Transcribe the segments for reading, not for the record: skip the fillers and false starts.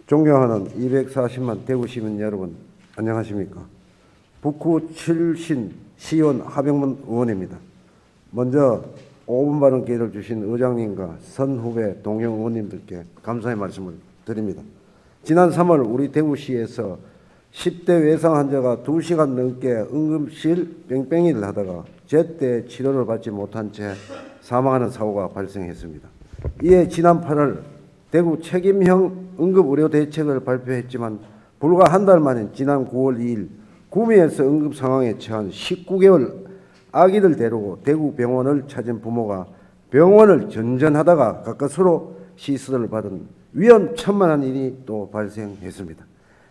존경하는 240만 대구 시민 여러분, 안녕하십니까? 북구 출신 시의원 하병문 의원입니다. 먼저 5분 발언 기회를 주신 의장님과 선후배 동영 의원님들께 감사의 말씀을 드립니다. 지난 3월 우리 대구시에서 10대 외상 환자가 2시간 넘게 응급실 뺑뺑이를 하다가 제때 치료를 받지 못한 채 사망하는 사고가 발생했습니다. 이에 지난 8월 대구 책임형 응급의료 대책을 발표했지만 불과 한 달 만인 지난 9월 2일 구미에서 응급 상황에 처한 19개월 아기를 데리고 대구 병원을 찾은 부모가 병원을 전전하다가 가까스로 시술을 받은 위험천만한 일이 또 발생했습니다.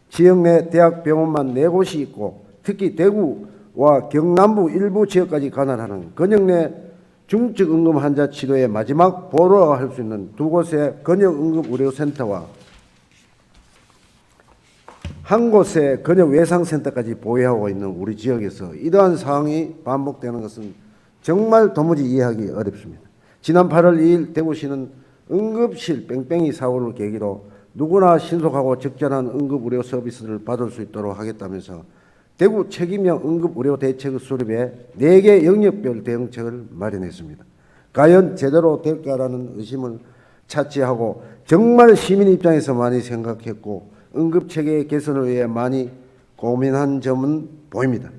지역 내 대학병원만 4곳이 있고 특히 대구와 경남부 일부 지역까지 관할하는 근역 내 중증 응급 환자 치료의 마지막 보루라고 할 수 있는 2곳의 근역 응급 의료센터와 한 곳의 근역 외상센터까지 보유하고 있는 우리 지역에서 이러한 상황이 반복되는 것은 정말 도무지 이해하기 어렵습니다. 지난 8월 2일 대구시는 응급실 뺑뺑이 사고를 계기로 누구나 신속하고 적절한 응급의료 서비스를 받을 수 있도록 하겠다면서 대구 책임형 응급의료 대책 수립에 4개 영역별 대응책을 마련했습니다. 과연 제대로 될까라는 의심을 차치하고 정말 시민 입장에서 많이 생각했고 응급체계 개선을 위해 많이 고민한 점은 보입니다.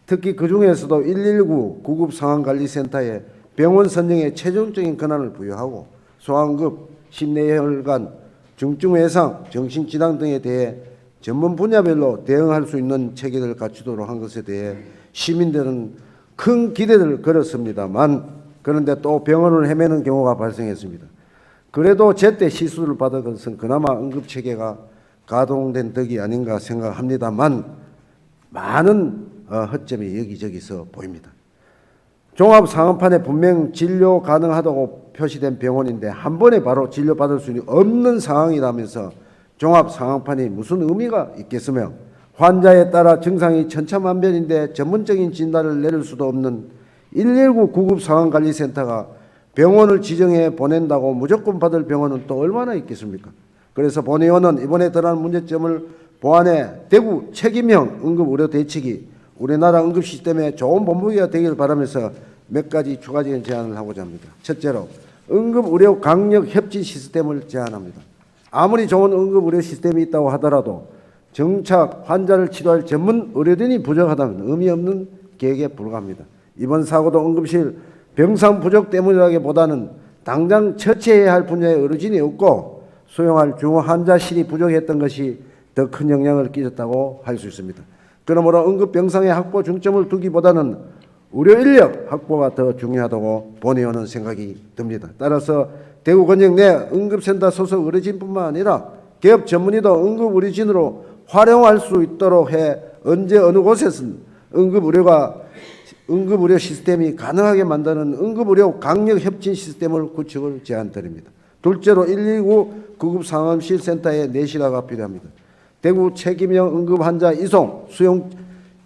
특히 그중에서도 119 구급상황관리센터에 병원 선정에 최종적인 권한을 부여하고 소아응급, 심내혈관, 중증외상, 정신질환 등에 대해 전문 분야별로 대응할 수 있는 체계를 갖추도록 한 것에 대해 시민들은 큰 기대를 걸었습니다만 그런데 또 병원을 헤매는 경우가 발생했습니다. 그래도 제때 시술을 받은 것은 그나마 응급체계가 가동된 덕이 아닌가 생각합니다만 많은 허점이 여기저기서 보입니다. 종합상황판에 분명 진료 가능하다고 표시된 병원인데 한 번에 바로 진료받을 수 없는 상황이라면서 종합상황판이 무슨 의미가 있겠으며 환자에 따라 증상이 천차만별인데 전문적인 진단을 내릴 수도 없는 119 구급상황관리센터가 병원을 지정해 보낸다고 무조건 받을 병원은 또 얼마나 있겠습니까? 그래서 본 의원은 이번에 드러난 문제점을 보완해 대구 책임형 응급의료 대책이 우리나라 응급 시스템에 좋은 본보기가 되기를 바라면서 몇 가지 추가적인 제안을 하고자 합니다. 첫째로 응급의료 강력 협진 시스템을 제안합니다. 아무리 좋은 응급의료 시스템이 있다고 하더라도 정착 환자를 치료할 전문 의료진이 부족하다면 의미 없는 계획에 불과합니다. 이번 사고도 응급실 병상 부족 때문이라기보다는 당장 처치해야 할 분야의 의료진이 없고 수용할 중환자실이 부족했던 것이 더 큰 영향을 끼쳤다고 할 수 있습니다. 그러므로 응급병상의 확보 중점을 두기보다는 의료인력 확보가 더 중요하다고 본 의원은 생각이 듭니다. 따라서 대구 근역 내 응급센터 소속 의료진뿐만 아니라 개업 전문의도 응급의료진으로 활용할 수 있도록 해 언제 어느 곳에서는 응급의료 시스템이 가능하게 만드는 응급의료 강력 협진 시스템을 구축을 제안드립니다. 둘째로 119 구급상황실센터의 내실화가 필요합니다. 대구 책임형 응급환자 이송 수용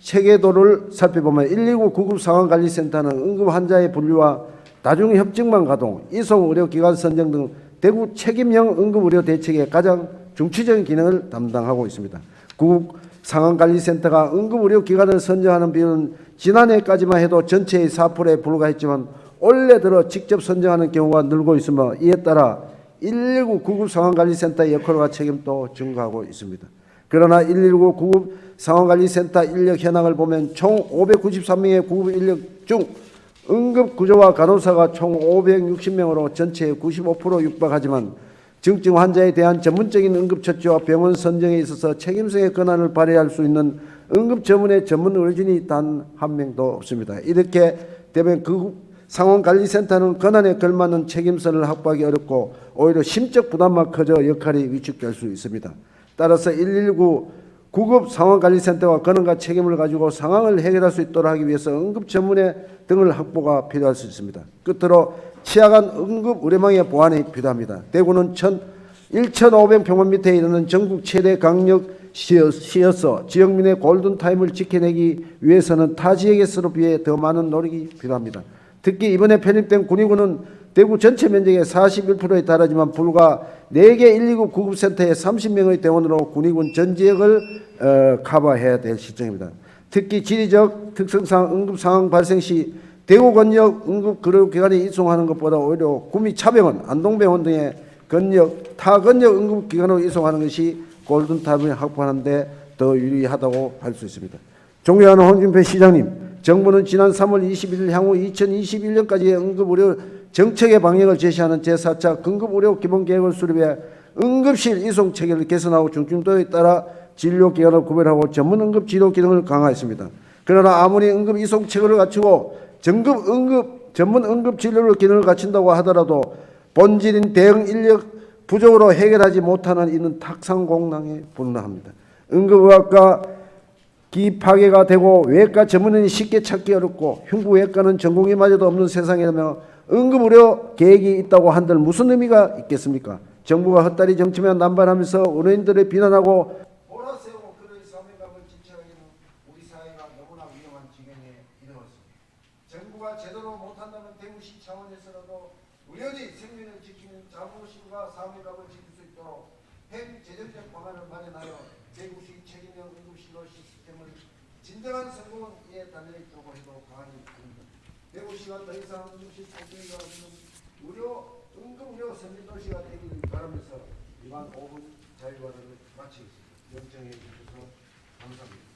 체계도를 살펴보면 119 구급상황관리센터는 응급환자의 분류와 다중협증망 가동, 이송의료기관 선정 등 대구 책임형 응급의료 대책의 가장 중추적인 기능을 담당하고 있습니다. 구급상황관리센터가 응급의료기관을 선정하는 비율은 지난해까지만 해도 전체의 4%에 불과했지만 올해 들어 직접 선정하는 경우가 늘고 있으며 이에 따라 119 구급상황관리센터의 역할과 책임도 증가하고 있습니다. 그러나 119 구급상황관리센터 인력 현황을 보면 총 593명의 구급인력 중 응급구조와 간호사가 총 560명으로 전체의 95% 육박하지만 중증 환자에 대한 전문적인 응급처치와 병원 선정에 있어서 책임성의 권한을 발휘할 수 있는 응급전문의 전문 의료진이 단 한 명도 없습니다. 이렇게 되면 상황관리센터는 권한에 걸맞는 책임성을 확보하기 어렵고 오히려 심적 부담만 커져 역할이 위축될 수 있습니다. 따라서 119 구급상황관리센터가 권한과 책임을 가지고 상황을 해결할 수 있도록 하기 위해서 응급전문의 등을 확보가 필요할 수 있습니다. 끝으로 취약한 응급의료망의 보완이 필요합니다. 대구는 1,500평방미터에 이르는 전국 최대 강력 시여서 지역민의 골든타임을 지켜내기 위해서는 타 지역에서로 비해 더 많은 노력이 필요합니다. 특히 이번에 편입된 군의군은 대구 전체 면적의 41%에 달하지만 불과 4개 119 구급센터에 30명의 대원으로 군의군 전 지역을 커버해야 될 실정입니다. 특히 지리적 특성상 응급 상황 발생 시 대구 권역 응급의료기관에 이송하는 것보다 오히려 구미차병원, 안동병원 등의 권역, 타 권역 응급기관으로 이송하는 것이 골든타임을 확보하는 데 더 유리하다고 할 수 있습니다. 존경하는 홍준표 시장님, 정부는 지난 3월 21일 향후 2021년까지의 응급의료 정책의 방향을 제시하는 제4차 긴급의료 기본계획을 수립해 응급실 이송 체계를 개선하고 중증도에 따라 진료기관을 구별하고 전문 응급 치료 기능을 강화했습니다. 그러나 아무리 응급 이송 체계를 갖추고 전문 응급 진료를 기능을 갖춘다고 하더라도 본질인 대응 인력 부족으로 해결하지 못하는 이는 탁상공랑에 불과합니다. 응급의학과 기파괴가 되고 외과 전문의는 쉽게 찾기 어렵고 흉부외과는 전공의마저도 없는 세상이라며 응급의료 계획이 있다고 한들 무슨 의미가 있겠습니까? 정부가 헛다리 정치만 남발하면서 의료인들을 비난하고 몰아세우고 그들의 사명감을 지체하기는 우리 사회가 너무나 위험한 지경에 이르렀습니다. 정부가 제대로 못한다면 대구시 차원에서라도 의료진 생명을 지키는 자부심과 사명감을 지킬 수 있도록 핵재정적 방안을 마련하여 대구시 책임형 응급실로 시스템을 진정한 성공에 달려있도록 해도 강하니 듭니다. 대구시가 더 이상 응급실 폭증과 응급의료 선진도시가 되기를 바라면서 이번 5분 자유발언을 마치겠습니다. 영청해 주셔서 감사합니다.